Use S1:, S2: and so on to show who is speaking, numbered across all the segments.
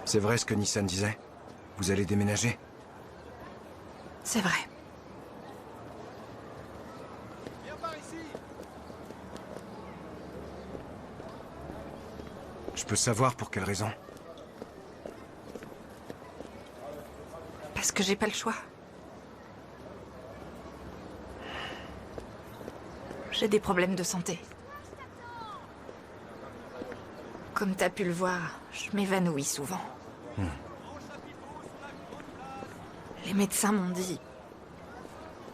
S1: C'est vrai ce que Nissan disait? Vous allez déménager?
S2: C'est vrai.
S1: Je peux savoir pour quelle raison?
S2: Parce que j'ai pas le choix. J'ai des problèmes de santé. Comme t'as pu le voir, je m'évanouis souvent. Les médecins m'ont dit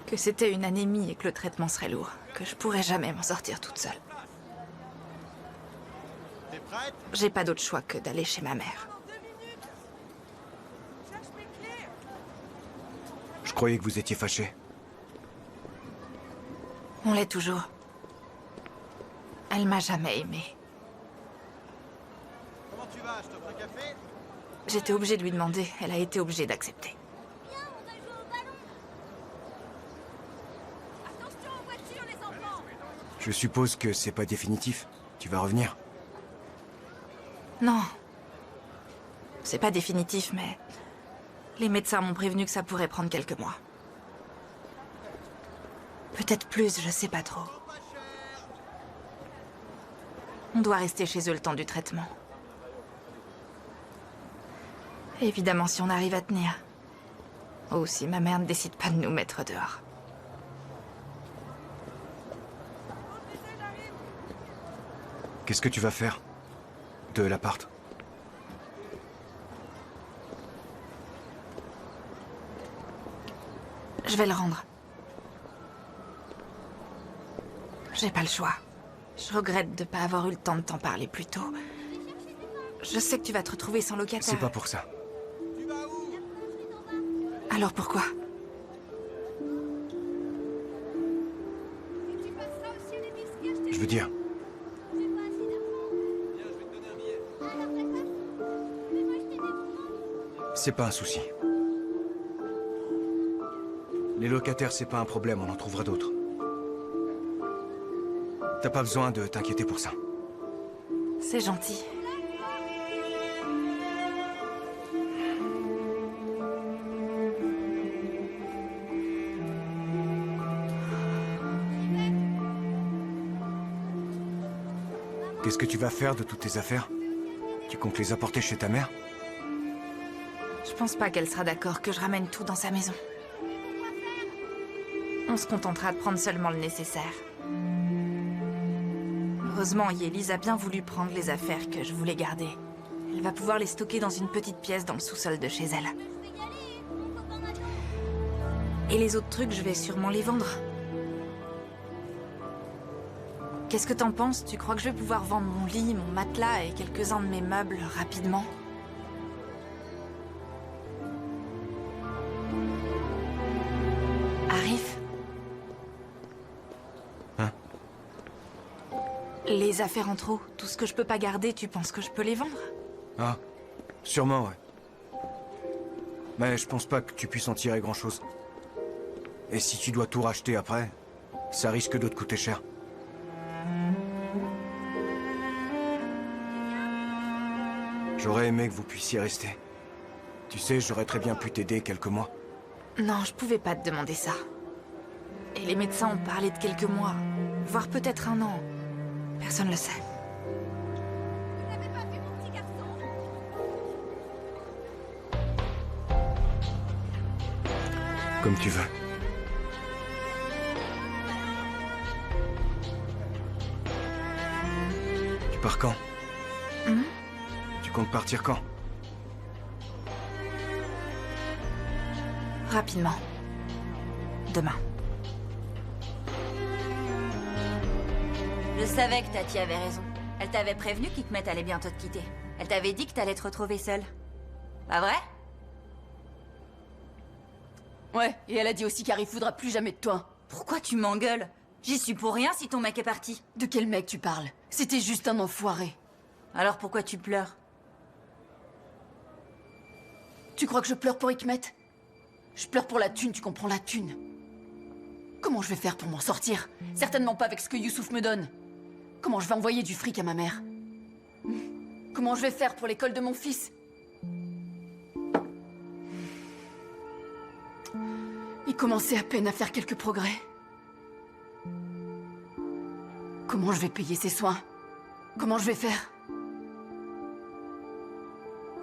S2: que c'était une anémie et que le traitement serait lourd, que je pourrais jamais m'en sortir toute seule. J'ai pas d'autre choix que d'aller chez ma mère.
S1: Je croyais que vous étiez fâché.
S2: On l'est toujours. Elle m'a jamais aimée.
S3: Comment tu vas? Je t'offre un café?
S2: J'étais obligée de lui demander, elle a été obligée d'accepter.
S4: Viens, on va jouer au ballon. Attention aux voitures, les enfants.
S1: Je suppose que c'est pas définitif. Tu vas revenir?
S2: Non. C'est pas définitif, mais... les médecins m'ont prévenu que ça pourrait prendre quelques mois. Peut-être plus, je sais pas trop. On doit rester chez eux le temps du traitement. Évidemment, si on arrive à tenir. Ou si ma mère ne décide pas de nous mettre dehors.
S1: Qu'est-ce que tu vas faire? De l'appart?
S2: Je vais le rendre. J'ai pas le choix. Je regrette de pas avoir eu le temps de t'en parler plus tôt. Je sais que tu vas te retrouver sans locataire.
S1: C'est pas pour ça.
S3: Tu vas où?
S2: Alors pourquoi?
S4: Tu passeras aussi les biscuits,
S1: Je veux dire,
S4: j'ai pas assez d'argent.
S3: Viens, je vais te donner un billet.
S4: Ah, alors d'accord. Fais-moi acheter des bonbons.
S1: c'est pas un souci. Les locataires, c'est pas un problème, on en trouvera d'autres. T'as pas besoin de t'inquiéter pour ça.
S2: C'est gentil.
S1: Qu'est-ce que tu vas faire de toutes tes affaires? Tu comptes les apporter chez ta mère?
S2: Je pense pas qu'elle sera d'accord que je ramène tout dans sa maison. On se contentera de prendre seulement le nécessaire. Heureusement, Yélise a bien voulu prendre les affaires que je voulais garder. Elle va pouvoir les stocker dans une petite pièce dans le sous-sol de chez elle.
S4: Je vais y aller. Mon copain m'attend.
S2: Et les autres trucs, je vais sûrement les vendre. Qu'est-ce que t'en penses? Tu crois que je vais pouvoir vendre mon lit, mon matelas et quelques-uns de mes meubles rapidement? Arif?
S1: Hein?
S2: Les affaires en trop, tout ce que je peux pas garder, tu penses que je peux les vendre?
S1: Ah, sûrement, ouais. Mais je pense pas que tu puisses en tirer grand-chose. Et si tu dois tout racheter après, ça risque de te coûter cher. J'aurais aimé que vous puissiez rester. Tu sais, j'aurais très bien pu t'aider quelques mois.
S2: Non, je pouvais pas te demander ça. Et les médecins ont parlé de quelques mois, voire peut-être un an. Personne le sait.
S4: Vous n'avez pas vu mon petit garçon?
S1: Comme tu veux. Tu pars quand? Tu comptes partir quand?
S2: Rapidement. Demain.
S5: Je savais que Tati avait raison. Elle t'avait prévenu qu'Hikmet allait bientôt te quitter. Elle t'avait dit que t'allais te retrouver seule. Pas vrai?
S6: Ouais, et elle a dit aussi qu'Harry voudra plus jamais de toi.
S5: Pourquoi tu m'engueules? J'y suis pour rien si ton mec est parti.
S6: De quel mec tu parles? C'était juste un enfoiré.
S5: Alors pourquoi tu pleures?
S6: Tu crois que je pleure pour Hikmet? Je pleure pour la thune, tu comprends, la thune. Comment je vais faire pour m'en sortir? Certainement pas avec ce que Youssouf me donne. Comment je vais envoyer du fric à ma mère? Comment je vais faire pour l'école de mon fils? commencé à peine à faire quelques progrès. Comment je vais payer ses soins? Comment je vais faire?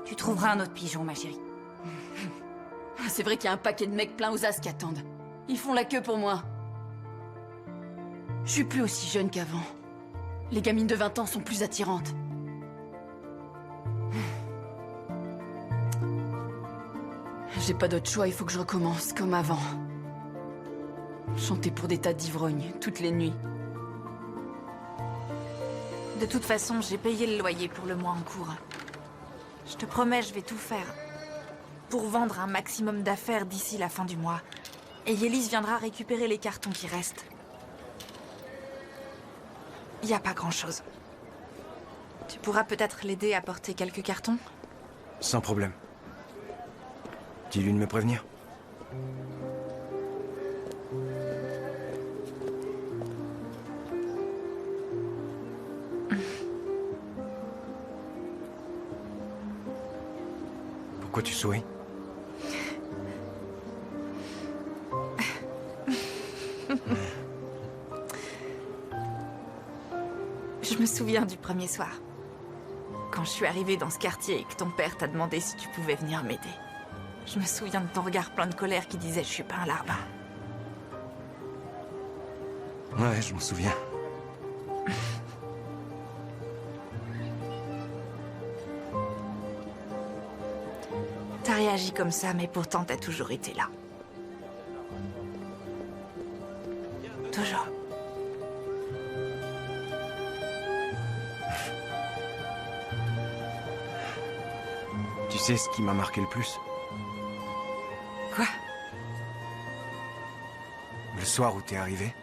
S5: Tu trouveras un autre pigeon, ma chérie.
S6: C'est vrai qu'il y a un paquet de mecs pleins aux as qui attendent. Ils font la queue pour moi. Je suis plus aussi jeune qu'avant. Les gamines de 20 ans sont plus attirantes. J'ai pas d'autre choix, il faut que je recommence, comme avant. Chanter pour des tas d'ivrognes, toutes les nuits.
S2: De toute façon, j'ai payé le loyer pour le mois en cours. Je te promets, je vais tout faire pour vendre un maximum d'affaires d'ici la fin du mois. Et Yélis viendra récupérer les cartons qui restent. Il n'y a pas grand-chose. Tu pourras peut-être l'aider à porter quelques cartons?
S1: Sans problème. Dis-lui de me prévenir. Pourquoi tu souris?
S2: Je me souviens du premier soir. Quand je suis arrivée dans ce quartier et que ton père t'a demandé si tu pouvais venir m'aider. Je me souviens de ton regard plein de colère qui disait « Je suis pas un larbin ».
S1: Ouais, je m'en souviens.
S2: T'as réagi comme ça, mais pourtant t'as toujours été là. Toujours.
S1: Tu sais ce qui m'a marqué le plus?
S2: Quoi?
S1: Le soir où t'es arrivé.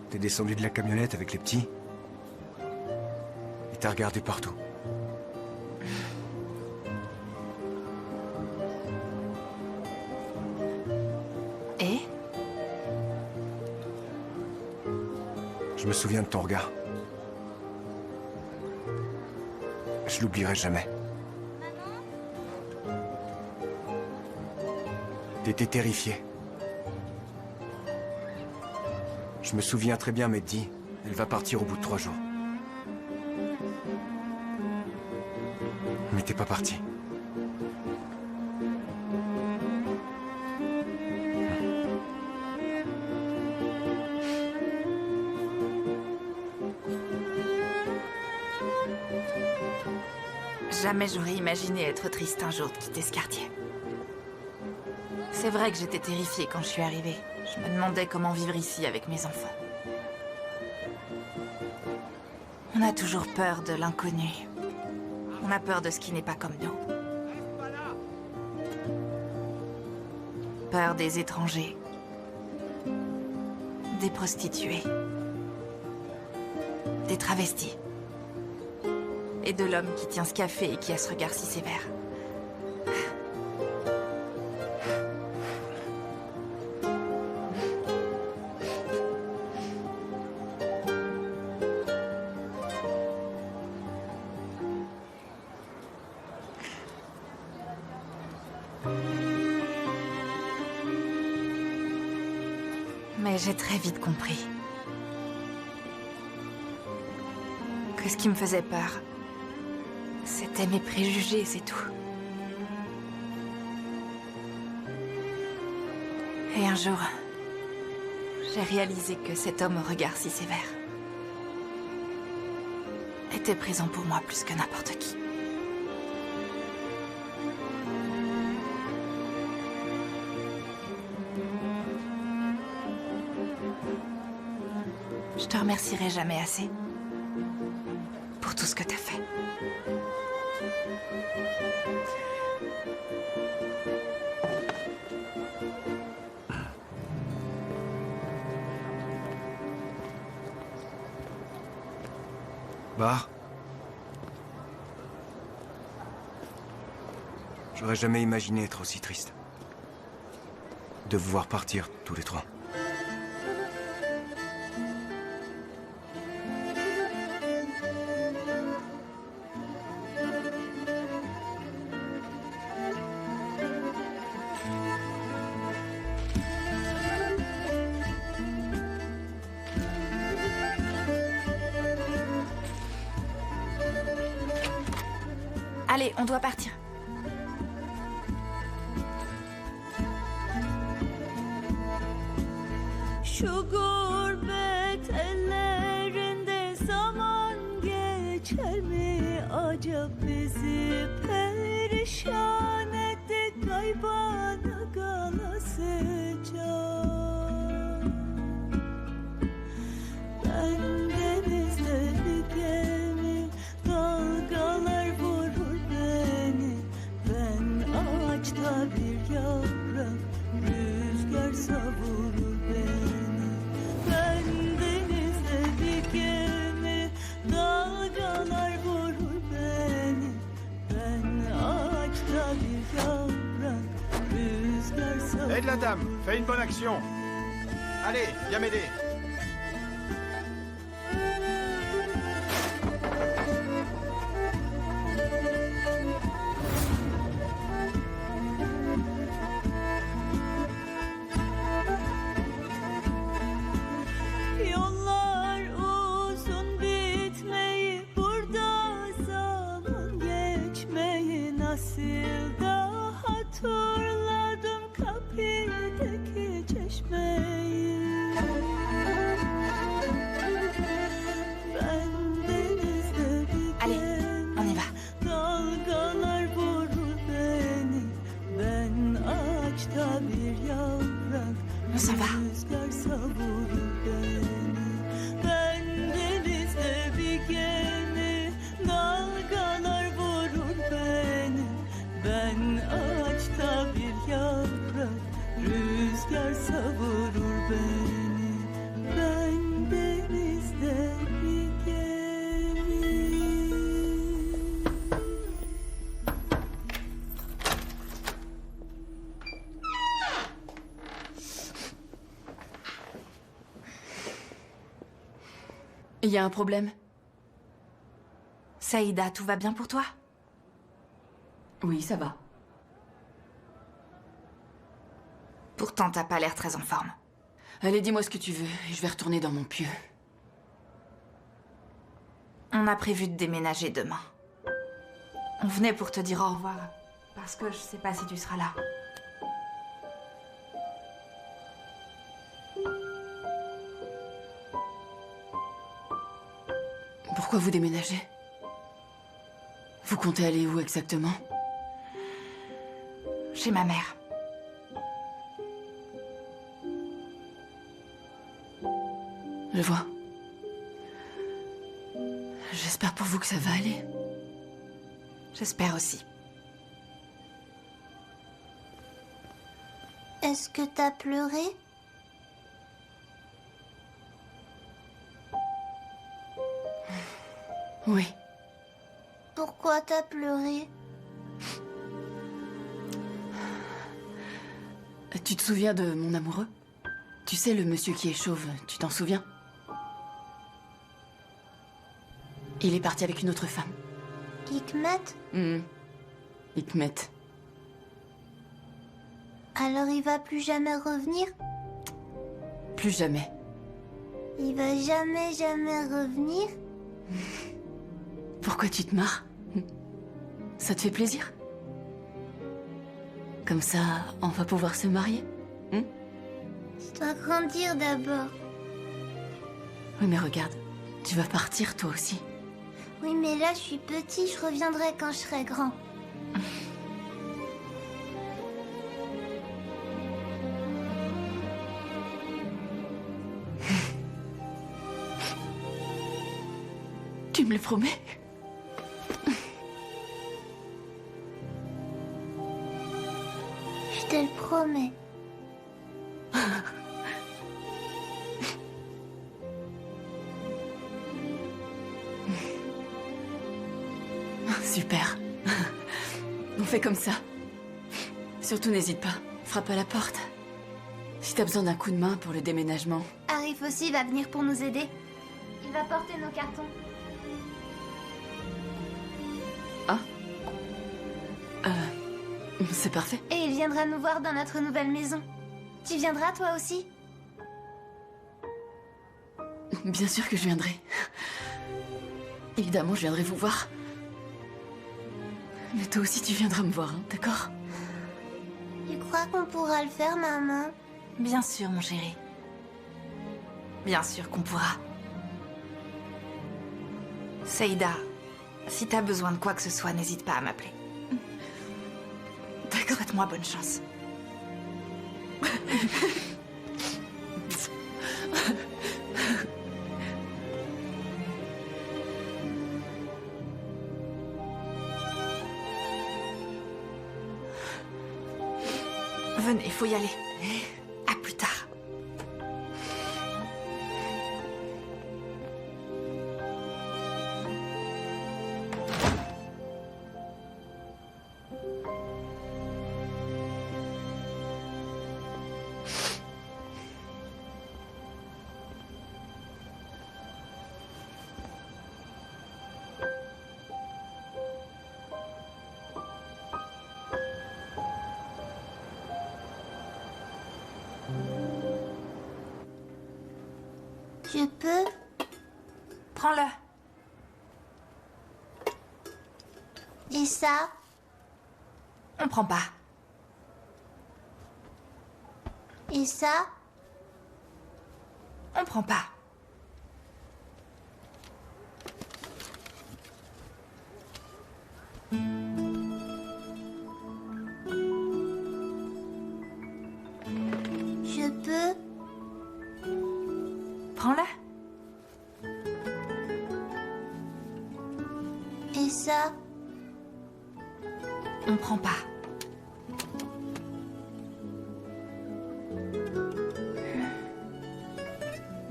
S1: T'es descendu de la camionnette avec les petits. Et t'as regardé partout.
S2: Et?
S1: Je me souviens de ton regard. Je l'oublierai jamais. T'étais terrifié. Je me souviens très bien, Mehdi. Elle va partir au bout de 3 jours. Mais t'es pas parti.
S2: Jamais j'aurais imaginé être triste un jour de quitter ce quartier. C'est vrai que j'étais terrifiée quand je suis arrivée. Je me demandais comment vivre ici avec mes enfants. On a toujours peur de l'inconnu. On a peur de ce qui n'est pas comme nous. Peur des étrangers. Des prostituées. Des travestis. Et de l'homme qui tient ce café et qui a ce regard si sévère. Mais j'ai très vite compris que ce qui me faisait peur, c'était mes préjugés, c'est tout. Et un jour, j'ai réalisé que cet homme au regard si sévère était présent pour moi plus que n'importe qui. Je te remercierai jamais assez pour tout ce que t'as fait.
S1: Bar. J'aurais jamais imaginé être aussi triste. De vous voir partir, tous les trois.
S2: Allez, on doit partir.
S7: Şu gurbet ellerinde zaman geçer mi? Acaba bizi perişan etti kaybana kalasıca. Ben denizde bir gemi, dalgalar vurur beni. Ben ağaçta bir yaprak, rüzgar savurur beni. Ben denizde bir gemi, dalgalar vurur beni. Ben ağaçta bir yaprak, rüzgar savurur.
S3: Aide la dame, fais une bonne action. Allez, viens m'aider.
S7: Yollar uzun bitmeyi, burada zaman geçmeyi nasıl da hatırladım kapıdaki çeşmeyi. Ben denizde bir
S2: Allez, on y va.
S7: dalgalar vurur beni. Ben ağaçta bir yaprak,
S2: On s'en va.
S7: rüzgar savurur beni. Ben denizde bir gemi, dalgalar vurur beni. Ben ağaçta bir yaprak, rüzgar savurur beni. Ben denizde bir gemi.
S6: Il y a un problème?
S2: Saïda, tout va bien pour toi?
S6: Oui, ça va.
S2: Pourtant, t'as pas l'air très en forme.
S6: Allez, dis-moi ce que tu veux, et je vais retourner dans mon pieu.
S2: On a prévu de déménager demain. On venait pour te dire au revoir, parce que je sais pas si tu seras là.
S6: Pourquoi vous déménagez? Vous comptez aller où exactement?
S2: Chez ma mère.
S6: Je vois. J'espère pour vous que ça va aller.
S2: J'espère aussi.
S4: Est-ce que t'as pleuré?
S6: Oui.
S4: Pourquoi t'as pleuré?
S6: Tu te souviens de mon amoureux? Tu sais, le monsieur qui est chauve, tu t'en souviens? Il est parti avec une autre femme.
S4: Hikmet?
S6: Hikmet.
S4: Alors il va plus jamais revenir?
S6: Plus jamais.
S4: Il va jamais revenir?
S6: Pourquoi tu te marres? Ça te fait plaisir? Comme ça, on va pouvoir se marier?
S4: Je dois grandir d'abord.
S6: Oui, mais regarde, tu vas partir toi aussi.
S4: Oui, mais là je suis petit, je reviendrai quand je serai grand.
S6: Tu me le promets?
S4: Je te le promets.
S6: Super. On fait comme ça. Surtout n'hésite pas, frappe à la porte. Si t'as besoin d'un coup de main pour le déménagement.
S4: Arif aussi va venir pour nous aider. Il va porter nos cartons.
S6: C'est parfait.
S4: Et il viendra nous voir dans notre nouvelle maison. Tu viendras toi aussi?
S6: Bien sûr que je viendrai. Évidemment, je viendrai vous voir. Mais toi aussi, tu viendras me voir, hein, d'accord?
S4: Tu crois qu'on pourra le faire, maman?
S2: Bien sûr, mon chéri. Bien sûr qu'on pourra. Seïda, si t'as besoin de quoi que ce soit, n'hésite pas à m'appeler. D'accord. Souhaite-moi bonne chance. Venez, faut y aller. À plus tard.
S4: Je peux?
S2: Prends-le.
S4: Et ça?
S2: On prend pas.
S4: Et ça?
S2: On prend pas.
S4: Je peux?
S2: Prends-le.
S4: Et ça?
S2: On prend pas.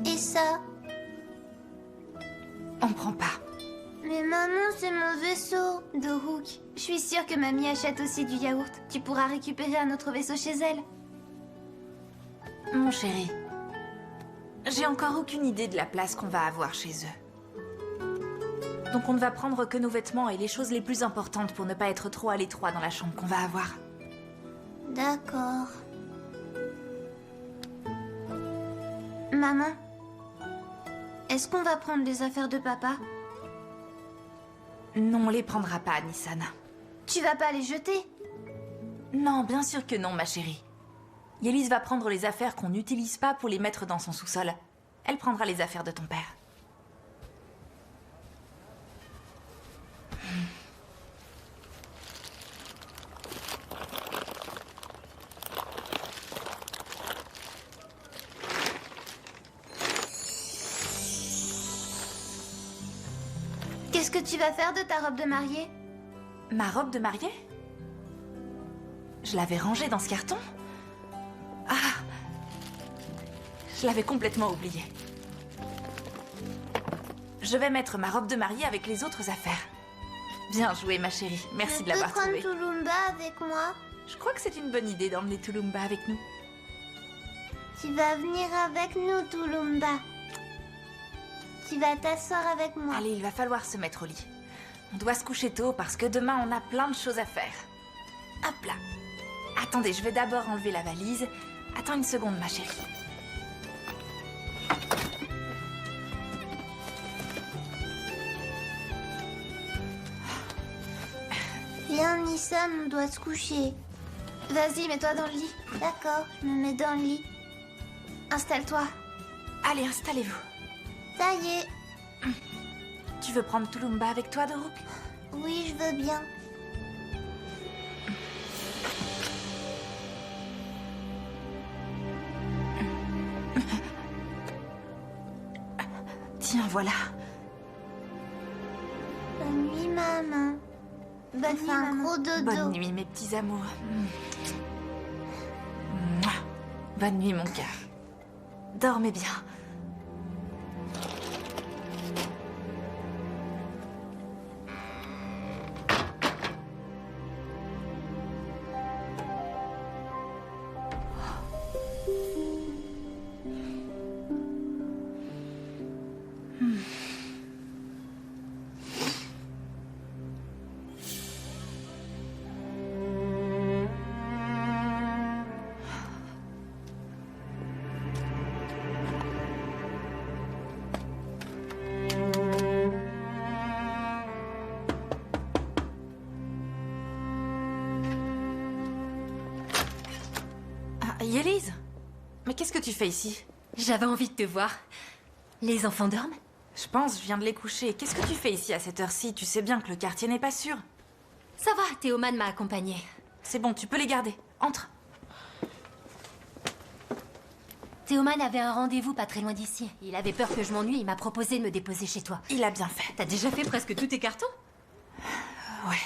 S4: Et ça?
S2: On prend pas.
S4: Mais maman, c'est mon vaisseau. Doruk, je suis sûre que mamie achète aussi du yaourt. Tu pourras récupérer un autre vaisseau chez elle.
S2: Mon chéri, j'ai encore aucune idée de la place qu'on va avoir chez eux. Donc on ne va prendre que nos vêtements et les choses les plus importantes pour ne pas être trop à l'étroit dans la chambre qu'on va avoir.
S4: D'accord. Maman, est-ce qu'on va prendre les affaires de papa?
S2: Non, on les prendra pas, Nissan.
S4: Tu vas pas les jeter?
S2: Non, bien sûr que non, ma chérie. Yélis va prendre les affaires qu'on n'utilise pas pour les mettre dans son sous-sol. Elle prendra les affaires de ton père.
S4: Qu'est-ce que tu vas faire de ta robe de mariée?
S2: Ma robe de mariée? Je l'avais rangée dans ce carton? Ah! Je l'avais complètement oubliée. Je vais mettre ma robe de mariée avec les autres affaires. Bien joué, ma chérie. Merci de l'avoir trouvée.
S4: Je peux prendre Tulumba avec moi?
S2: Je crois que c'est une bonne idée d'emmener Tulumba avec nous.
S4: Tu vas venir avec nous, Tulumba. Tu vas t'asseoir avec moi.
S2: Allez, il va falloir se mettre au lit. On doit se coucher tôt parce que demain, on a plein de choses à faire. Hop là. Attendez, je vais d'abord enlever la valise. Attends une seconde, ma chérie.
S4: Viens, Nissan, on doit se coucher. Vas-y, mets-toi dans le lit. D'accord, je me mets dans le lit. Installe-toi.
S2: Allez, installez-vous.
S4: Ça y est.
S2: Tu veux prendre Tulumba avec toi, Doruk?
S4: Oui, je veux bien.
S2: Tiens, voilà.
S4: Bonne nuit, maman. Bonne nuit, un
S2: maman.
S4: gros dodo.
S2: Bonne nuit, mes petits amours. Mouah. Bonne nuit, mon cœur. Dormez bien. Yélise, mais qu'est-ce que tu fais ici?
S5: J'avais envie de te voir. Les enfants dorment?
S2: Je pense, je viens de les coucher. Qu'est-ce que tu fais ici à cette heure-ci? Tu sais bien que le quartier n'est pas sûr.
S5: Ça va, Théoman m'a accompagnée.
S2: C'est bon, tu peux les garder. Entre.
S5: Théoman avait un rendez-vous pas très loin d'ici. Il avait peur que je m'ennuie, il m'a proposé de me déposer chez toi.
S2: Il a bien fait.
S5: T'as déjà fait presque tous tes cartons?
S2: Ouais.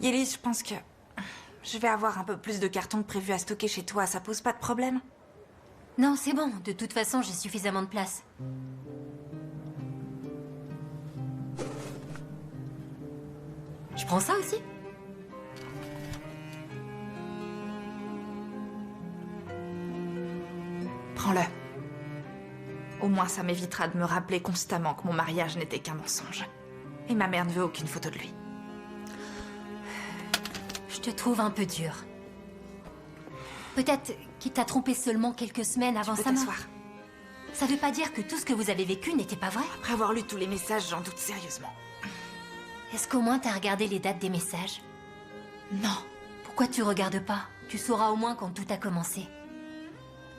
S2: Yélise, je pense que je vais avoir un peu plus de cartons que prévu à stocker chez toi. Ça pose pas de problème?
S5: Non, c'est bon. De toute façon, j'ai suffisamment de place. Je prends ça aussi?
S2: Prends-le. Au moins, ça m'évitera de me rappeler constamment que mon mariage n'était qu'un mensonge. Et ma mère ne veut aucune photo de lui.
S5: Je te trouve un peu dur. Peut-être qu'il t'a trompé seulement quelques semaines avant
S2: Tu peux
S5: sa mort.
S2: t'asseoir.
S5: Ça veut pas dire que tout ce que vous avez vécu n'était pas vrai?
S2: Après avoir lu tous les messages, j'en doute sérieusement.
S5: Est-ce qu'au moins t'as regardé les dates des messages?
S2: Non.
S5: Pourquoi tu regardes pas? Tu sauras au moins quand tout a commencé.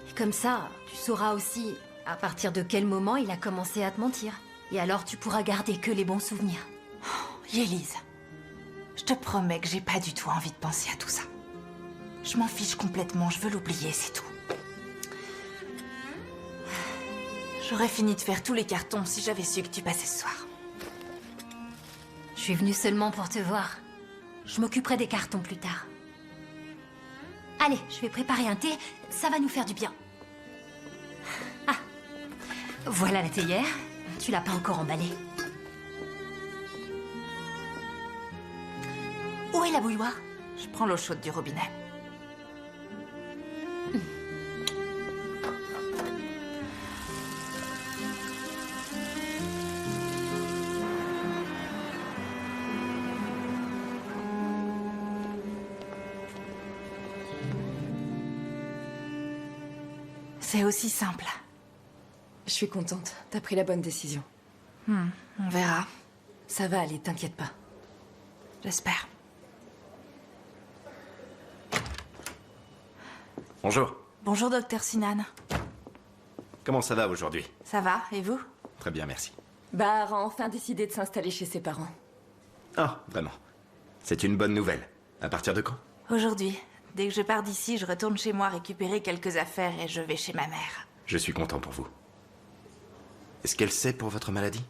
S5: Et comme ça, tu sauras aussi à partir de quel moment il a commencé à te mentir. Et alors tu pourras garder que les bons souvenirs.
S2: Yélise, je te promets que j'ai pas du tout envie de penser à tout ça. Je m'en fiche complètement, je veux l'oublier, c'est tout. J'aurais fini de faire tous les cartons si j'avais su que tu passais ce soir.
S5: Je suis venue seulement pour te voir. Je m'occuperai des cartons plus tard. Allez, je vais préparer un thé, ça va nous faire du bien. Ah, voilà la théière. Tu l'as pas encore emballée. Où est la bouilloire?
S2: Je prends l'eau chaude du robinet. C'est aussi simple.
S8: Je suis contente. T'as pris la bonne décision.
S2: On verra.
S8: Ça va aller, t'inquiète pas.
S2: J'espère.
S3: Bonjour.
S2: Bonjour, docteur Sinan.
S3: Comment ça va aujourd'hui?
S2: Ça va, et vous?
S3: Très bien, merci.
S8: Bar a enfin décidé de s'installer chez ses parents.
S3: Ah, vraiment. C'est une bonne nouvelle. À partir de quand?
S2: Aujourd'hui, dès que je pars d'ici, je retourne chez moi récupérer quelques affaires et je vais chez ma mère.
S3: Je suis content pour vous. Est-ce qu'elle sait pour votre maladie?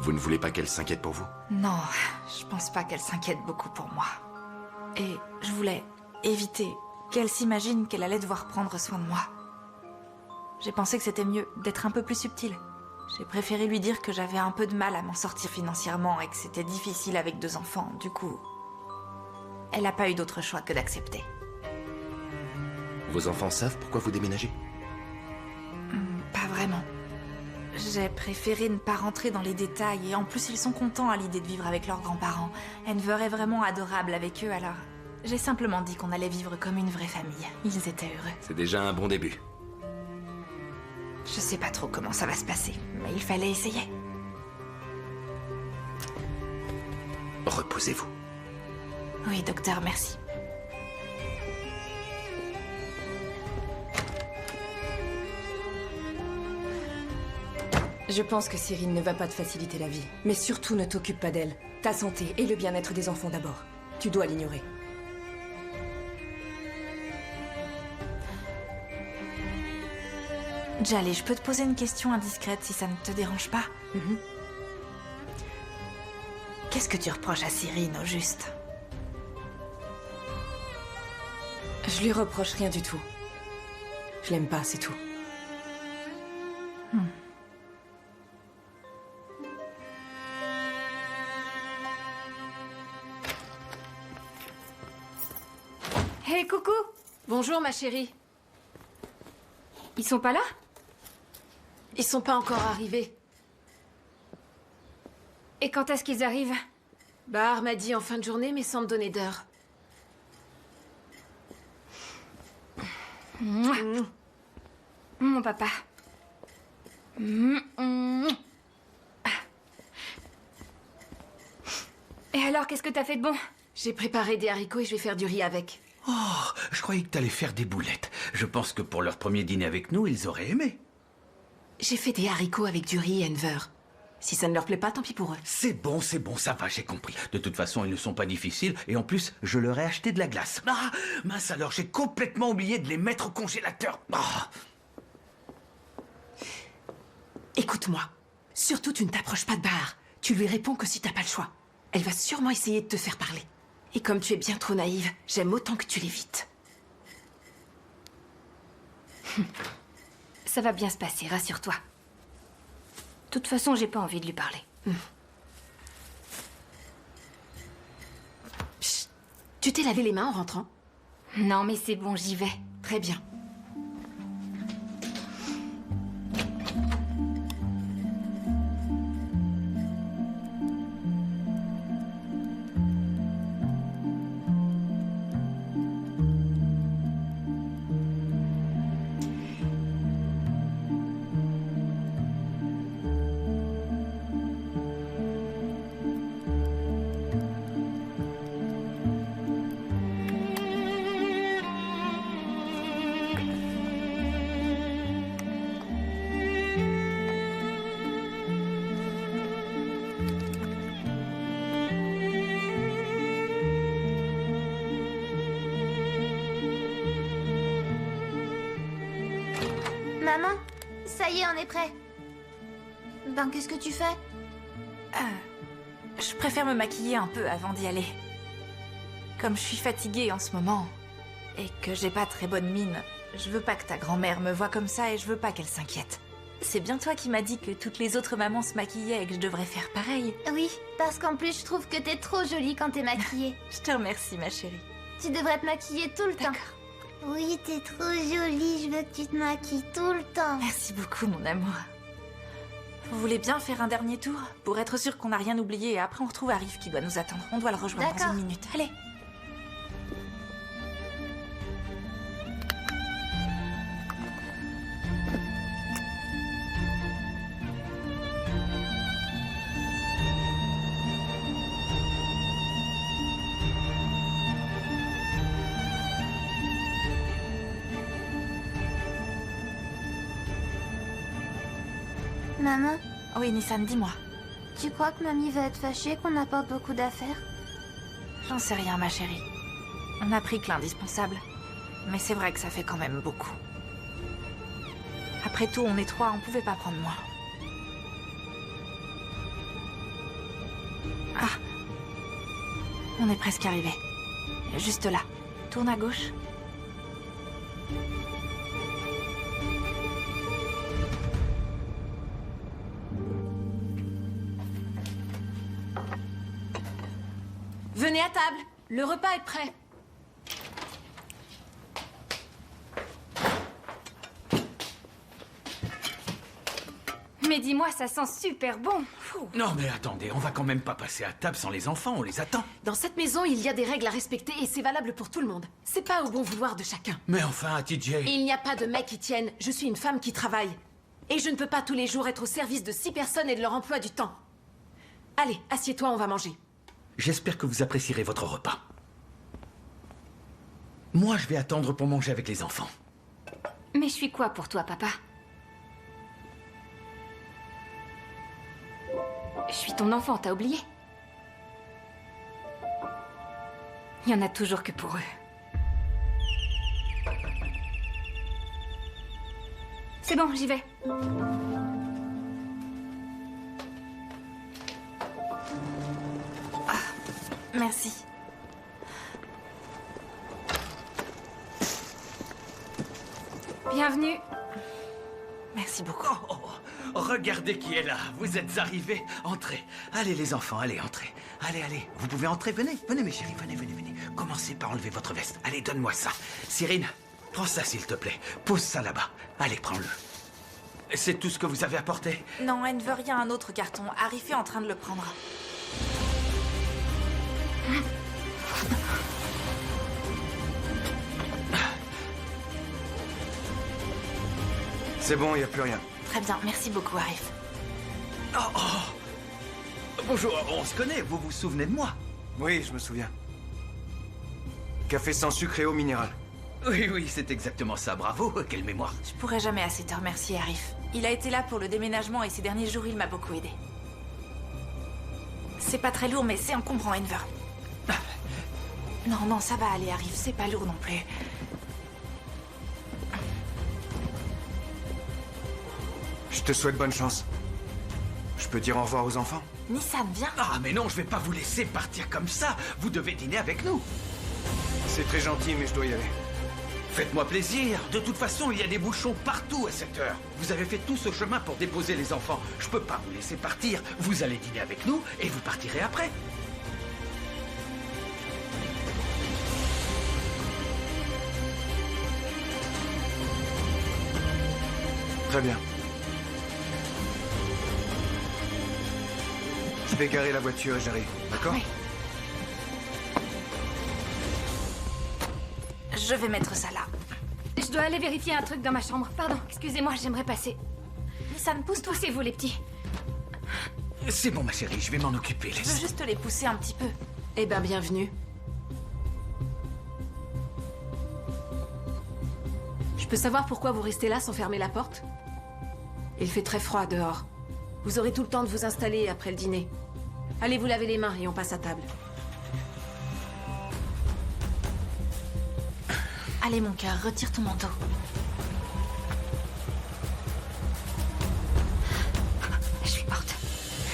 S3: Vous ne voulez pas qu'elle s'inquiète pour vous?
S2: Non, je pense pas qu'elle s'inquiète beaucoup pour moi. Et je voulais éviter qu'elle s'imagine qu'elle allait devoir prendre soin de moi. J'ai pensé que c'était mieux d'être un peu plus subtile. J'ai préféré lui dire que j'avais un peu de mal à m'en sortir financièrement et que c'était difficile avec 2 enfants. Du coup, elle n'a pas eu d'autre choix que d'accepter.
S3: Vos enfants savent pourquoi vous déménagez?
S2: Pas vraiment. J'ai préféré ne pas rentrer dans les détails et en plus ils sont contents à l'idée de vivre avec leurs grands-parents. Enver est vraiment adorable avec eux alors... J'ai simplement dit qu'on allait vivre comme une vraie famille. Ils étaient heureux.
S3: C'est déjà un bon début.
S2: Je sais pas trop comment ça va se passer, mais il fallait essayer.
S3: Reposez-vous.
S2: Oui, docteur, merci.
S8: Je pense que Cyrine ne va pas te faciliter la vie. Mais surtout, ne t'occupe pas d'elle. Ta santé et le bien-être des enfants d'abord. Tu dois l'ignorer.
S2: Djali, je peux te poser une question indiscrète si ça ne te dérange pas? Qu'est-ce que tu reproches à Cyrine, au juste?
S8: Je lui reproche rien du tout. Je l'aime pas, c'est tout.
S9: Hey, coucou!
S6: Bonjour, ma chérie.
S9: Ils sont pas là?
S6: Ils sont pas encore arrivés.
S9: Et quand est-ce qu'ils arrivent?
S6: Bahar m'a dit en fin de journée, mais sans me donner d'heure.
S9: Mouah. Mon papa. Et alors, qu'est-ce que t'as fait de bon?
S6: J'ai préparé des haricots et je vais faire du riz avec.
S10: Oh, je croyais que t'allais faire des boulettes. Je pense que pour leur premier dîner avec nous, ils auraient aimé.
S6: J'ai fait des haricots avec du riz, Enver. Si ça ne leur plaît pas, tant pis pour eux.
S10: C'est bon, ça va, j'ai compris. De toute façon, ils ne sont pas difficiles, et en plus, je leur ai acheté de la glace. Ah, mince alors, j'ai complètement oublié de les mettre au congélateur. Ah.
S6: Écoute-moi, surtout tu ne t'approches pas de Bahar. Tu lui réponds que si t'as pas le choix. Elle va sûrement essayer de te faire parler. Et comme tu es bien trop naïve, j'aime autant que tu l'évites.
S9: Ça va bien se passer, rassure-toi. De toute façon, j'ai pas envie de lui parler.
S6: Chut. Tu t'es lavé les mains en rentrant?
S9: Non, mais c'est bon, j'y vais.
S6: Très bien.
S4: Maman, ça y est, on est prêt. Ben, qu'est-ce que tu fais?
S2: Je préfère me maquiller un peu avant d'y aller. Comme je suis fatiguée en ce moment, et que j'ai pas très bonne mine, je veux pas que ta grand-mère me voie comme ça et je veux pas qu'elle s'inquiète. C'est bien toi qui m'as dit que toutes les autres mamans se maquillaient et que je devrais faire pareil.
S4: Oui, parce qu'en plus, je trouve que t'es trop jolie quand t'es maquillée.
S2: Je te remercie, ma chérie.
S4: Tu devrais te maquiller tout le temps. Oui, t'es trop jolie, je veux que tu te maquilles tout le temps.
S2: Merci beaucoup, mon amour. Vous voulez bien faire un dernier tour? Pour être sûr qu'on n'a rien oublié et après on retrouve Arif qui doit nous attendre. On doit le rejoindre dans
S4: D'accord.
S2: 1 minute. Allez.
S4: Maman,
S2: Oui, Nissan, dis-moi.
S4: tu crois que mamie va être fâchée qu'on apporte beaucoup d'affaires?
S2: J'en sais rien, ma chérie. On a pris que l'indispensable. Mais c'est vrai que ça fait quand même beaucoup. Après tout, on est 3, on pouvait pas prendre moins. Ah. On est presque arrivé. Juste là. Tourne à gauche.
S6: Venez à table. Le repas est prêt.
S9: Mais dis-moi, ça sent super bon. Fou.
S10: Non mais attendez, on va quand même pas passer à table sans les enfants, on les attend.
S6: Dans cette maison, il y a des règles à respecter et c'est valable pour tout le monde. C'est pas au bon vouloir de chacun.
S10: Mais enfin, TJ...
S6: Il n'y a pas de mecs qui tiennent. Je suis une femme qui travaille. Et je ne peux pas tous les jours être au service de 6 personnes et de leur emploi du temps. Allez, assieds-toi, on va manger.
S10: J'espère que vous apprécierez votre repas. Moi, je vais attendre pour manger avec les enfants.
S9: Mais je suis quoi pour toi, papa? Je suis ton enfant, t'as oublié? Il y en a toujours que pour eux. C'est bon, j'y vais.
S2: Merci.
S9: Bienvenue.
S2: Merci beaucoup.
S10: Oh, regardez qui est là. Vous êtes arrivés. Entrez. Allez les enfants, allez, entrez. Allez, allez. Vous pouvez entrer. Venez, venez mes chéris. Venez, venez, venez. Commencez par enlever votre veste. Allez, donne-moi ça. Cyrine, prends ça s'il te plaît. Pose ça là-bas. Allez, prends-le. C'est tout ce que vous avez apporté?
S2: Non, Enver, il y a un autre carton. Arif est en train de le prendre.
S1: C'est bon, il n'y a plus rien.
S2: Très bien, merci beaucoup, Arif.
S10: Oh. Bonjour, on se connaît. Vous vous souvenez de moi?
S1: Oui, je me souviens. Café sans sucre et eau minérale.
S10: Oui, oui, c'est exactement ça. Bravo, quelle mémoire.
S2: Je pourrais jamais assez te remercier, Arif. Il a été là pour le déménagement et ces derniers jours, il m'a beaucoup aidé. C'est pas très lourd, mais c'est encombrant, Enver. Non, non, ça va aller, Arif. C'est pas lourd non plus.
S1: Je te souhaite bonne chance. Je peux dire au revoir aux enfants?
S2: Nissan, viens.
S10: Ah, mais non, je vais pas vous laisser partir comme ça. Vous devez dîner avec nous.
S1: C'est très gentil, mais je dois y aller.
S10: Faites-moi plaisir. De toute façon, il y a des bouchons partout à cette heure. Vous avez fait tout ce chemin pour déposer les enfants. Je peux pas vous laisser partir. Vous allez dîner avec nous et vous partirez après.
S1: Très bien. Je vais garer la voiture et j'arrive, d'accord?
S2: Oui. Je vais mettre ça là.
S9: Je dois aller vérifier un truc dans ma chambre. Pardon, excusez-moi, j'aimerais passer.
S2: Nissan, pousse-toi.
S9: Poussez-vous, les petits.
S10: C'est bon, ma chérie, je vais m'en occuper.
S2: Je veux juste les pousser un petit peu.
S6: Eh ben, bienvenue. Je peux savoir pourquoi vous restez là sans fermer la porte? Il fait très froid dehors. Vous aurez tout le temps de vous installer après le dîner. Allez vous laver les mains et on passe à table.
S2: Allez, mon cœur, retire ton manteau.
S9: Je suis morte.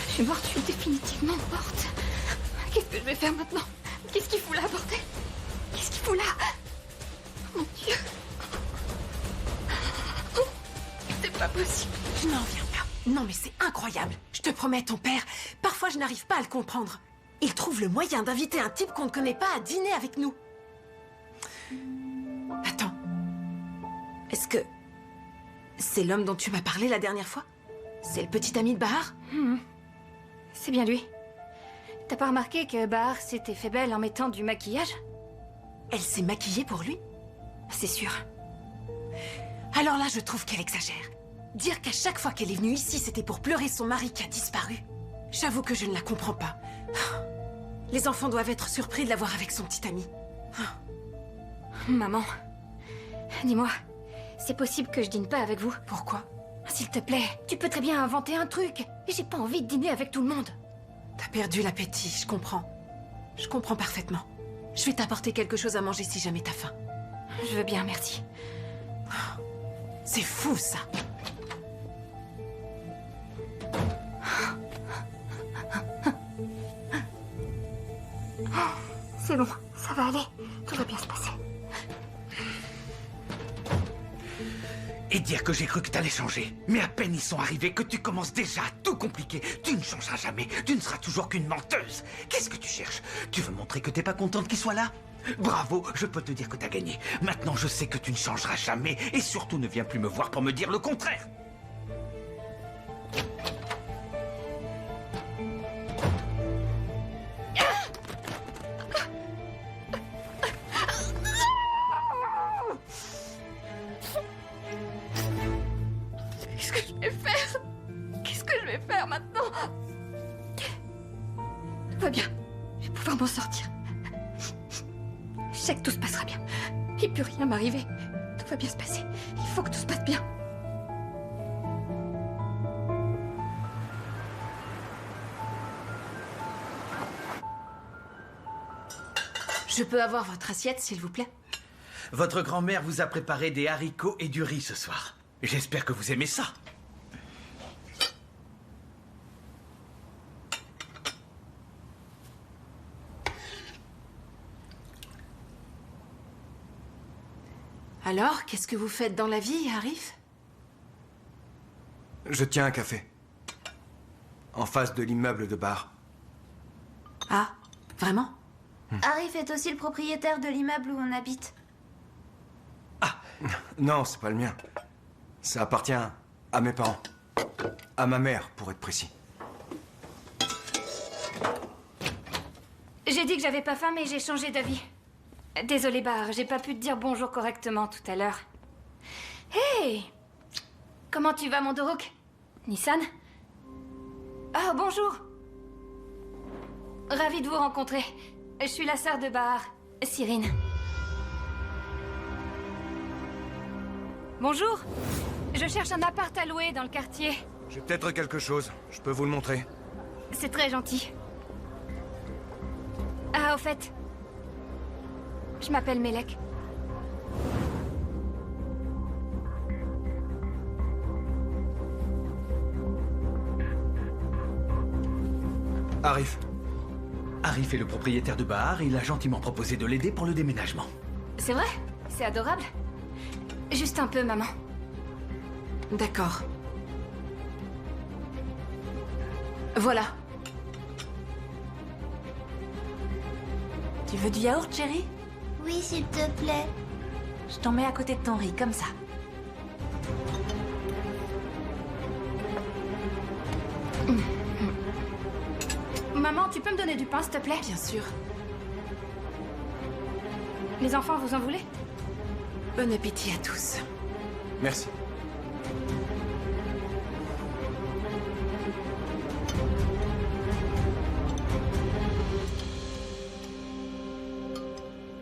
S9: Je suis morte, je suis définitivement morte. Qu'est-ce que je vais faire maintenant? Qu'est-ce qu'il fout là, bordel? Qu'est-ce qu'il fout là? Mon Dieu. C'est pas possible.
S6: Je n'en reviens pas. Non mais c'est incroyable. Je te promets, ton père, parfois je n'arrive pas à le comprendre. Il trouve le moyen d'inviter un type qu'on ne connaît pas à dîner avec nous. Attends. Est-ce que... c'est l'homme dont tu m'as parlé la dernière fois? C'est le petit ami de Bahar?
S9: C'est bien lui. T'as pas remarqué que Bahar s'était fait belle en mettant du maquillage?
S6: Elle s'est maquillée pour lui?
S9: C'est sûr.
S6: Alors là, je trouve qu'elle exagère. Dire qu'à chaque fois qu'elle est venue ici, c'était pour pleurer son mari qui a disparu. J'avoue que je ne la comprends pas. Les enfants doivent être surpris de la voir avec son petit ami.
S9: Maman, dis-moi, c'est possible que je dîne pas avec vous?
S6: Pourquoi?
S9: S'il te plaît, tu peux très bien inventer un truc. Et j'ai pas envie de dîner avec tout le monde.
S6: T'as perdu l'appétit, je comprends. Je comprends parfaitement. Je vais t'apporter quelque chose à manger si jamais t'as faim.
S9: Je veux bien, merci.
S6: C'est fou, ça.
S9: C'est bon, ça va aller. Tout va bien se passer.
S10: Et dire que j'ai cru que t'allais changer. Mais à peine ils sont arrivés que tu commences déjà à tout compliquer. Tu ne changeras jamais. Tu ne seras toujours qu'une menteuse. Qu'est-ce que tu cherches? Tu veux montrer que t'es pas contente qu'il soit là? Bravo, je peux te dire que t'as gagné. Maintenant, je sais que tu ne changeras jamais. Et surtout, ne viens plus me voir pour me dire le contraire.
S9: Qu'est-ce que je vais faire? Qu'est-ce que je vais faire maintenant? Tout va bien. Je vais pouvoir m'en sortir. Je sais que tout se passera bien. Il ne peut rien m'arriver. Tout va bien se passer. Il faut que tout se passe bien.
S6: Je peux avoir votre assiette, s'il vous plaît?
S10: Votre grand-mère vous a préparé des haricots et du riz ce soir. J'espère que vous aimez ça.
S6: Alors, qu'est-ce que vous faites dans la vie, Arif?
S1: Je tiens un café. En face de l'immeuble de bar.
S6: Ah, vraiment?
S4: Arif est aussi le propriétaire de l'immeuble où on habite.
S1: Non, c'est pas le mien. Ça appartient à mes parents. À ma mère, pour être précis.
S9: J'ai dit que j'avais pas faim, mais j'ai changé d'avis. Désolée, Bahar, j'ai pas pu te dire bonjour correctement tout à l'heure. Hey! Comment tu vas, mon Doruk? Nissan? Ah, bonjour!
S5: ravie de vous rencontrer. Je suis la sœur de Bahar, Cyrine. Bonjour. Je cherche un appart à louer dans le quartier.
S1: J'ai peut-être quelque chose. Je peux vous le montrer.
S5: C'est très gentil. Ah, au fait. Je m'appelle Melek.
S1: Arif.
S10: Arif est le propriétaire de Bahar et il a gentiment proposé de l'aider pour le déménagement.
S5: C'est vrai? C'est adorable. Juste un peu, maman.
S6: D'accord. Voilà.
S2: Tu veux du yaourt, chérie?
S4: Oui, s'il te plaît.
S2: Je t'en mets à côté de ton riz, comme ça.
S5: Maman, tu peux me donner du pain, s'il te plaît?
S6: Bien sûr.
S5: Les enfants, vous en voulez?
S6: Bon appétit à tous.
S1: Merci.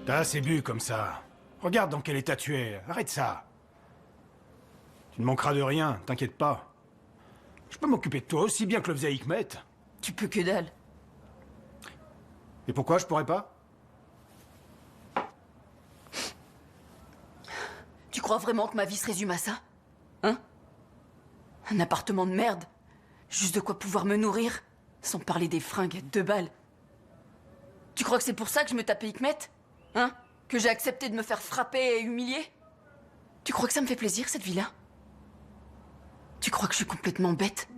S3: T'as assez bu comme ça. Regarde dans quel état tu es. Arrête ça. Tu ne manqueras de rien, t'inquiète pas. Je peux m'occuper de toi aussi bien que le faisait Hikmet.
S6: Tu peux que dalle.
S3: Et pourquoi je pourrais pas?
S6: Tu crois vraiment que ma vie se résume à ça? Hein? Un appartement de merde. Juste de quoi pouvoir me nourrir. Sans parler des fringues à 2 balles. Tu crois que c'est pour ça que je me tapais Hikmet? Hein? Que j'ai accepté de me faire frapper et humilier? Tu crois que ça me fait plaisir, cette vie-là? Tu crois que je suis complètement bête?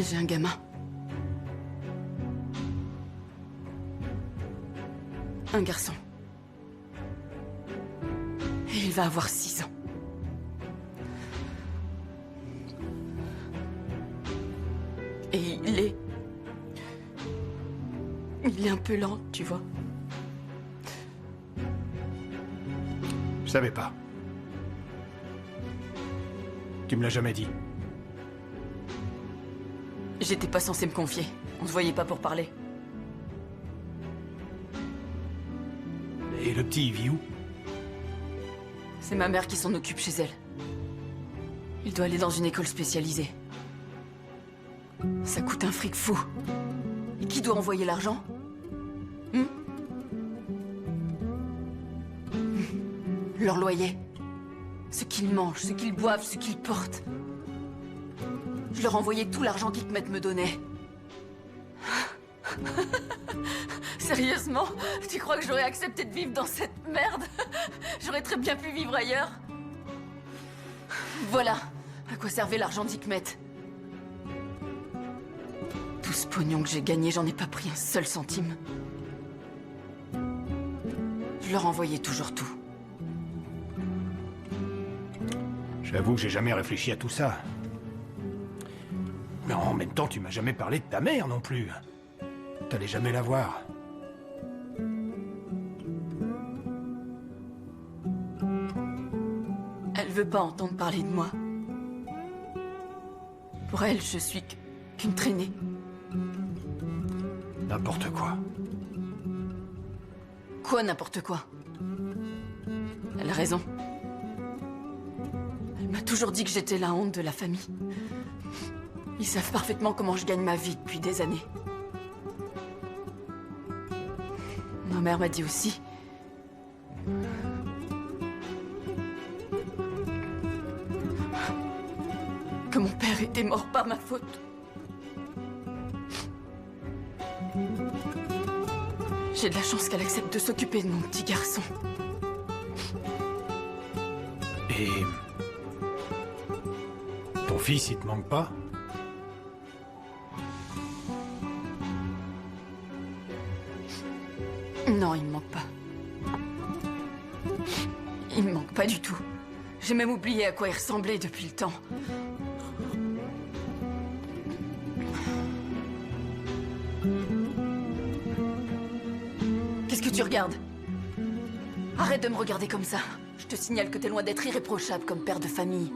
S6: J'ai un gamin. Un garçon. Et il va avoir 6 ans. Et il est un peu lent, tu vois.
S3: Je savais pas. Tu me l'as jamais dit.
S6: J'étais pas censée me confier. On se voyait pas pour parler.
S3: Et le petit, il vit où?
S6: C'est ma mère qui s'en occupe chez elle. Il doit aller dans une école spécialisée. Ça coûte un fric fou. Et qui doit envoyer l'argent? Leur loyer. Ce qu'ils mangent, ce qu'ils boivent, ce qu'ils portent. Je leur envoyais tout l'argent qu'Hikmet me donnait. Sérieusement? Tu crois que j'aurais accepté de vivre dans cette merde? J'aurais très bien pu vivre ailleurs. Voilà à quoi servait l'argent d'Hikmet. Tout ce pognon que j'ai gagné, j'en ai pas pris un seul centime. Je leur envoyais toujours tout.
S3: J'avoue que j'ai jamais réfléchi à tout ça. Mais en même temps, tu m'as jamais parlé de ta mère non plus. T'allais jamais la voir.
S6: Elle veut pas entendre parler de moi. Pour elle, je suis qu'une traînée.
S3: N'importe quoi.
S6: Quoi, n'importe quoi? Elle a raison. Elle m'a toujours dit que j'étais la honte de la famille. Ils savent parfaitement comment je gagne ma vie depuis des années. Ma mère m'a dit aussi que mon père était mort par ma faute. J'ai de la chance qu'elle accepte de s'occuper de mon petit garçon.
S3: Et... ton fils, il te manque pas?
S6: Non, il me manque pas. Il me manque pas du tout. J'ai même oublié à quoi il ressemblait depuis le temps. Qu'est-ce que tu
S2: tu regardes? Arrête de me regarder comme ça. Je te signale que t'es loin d'être irréprochable comme père de famille.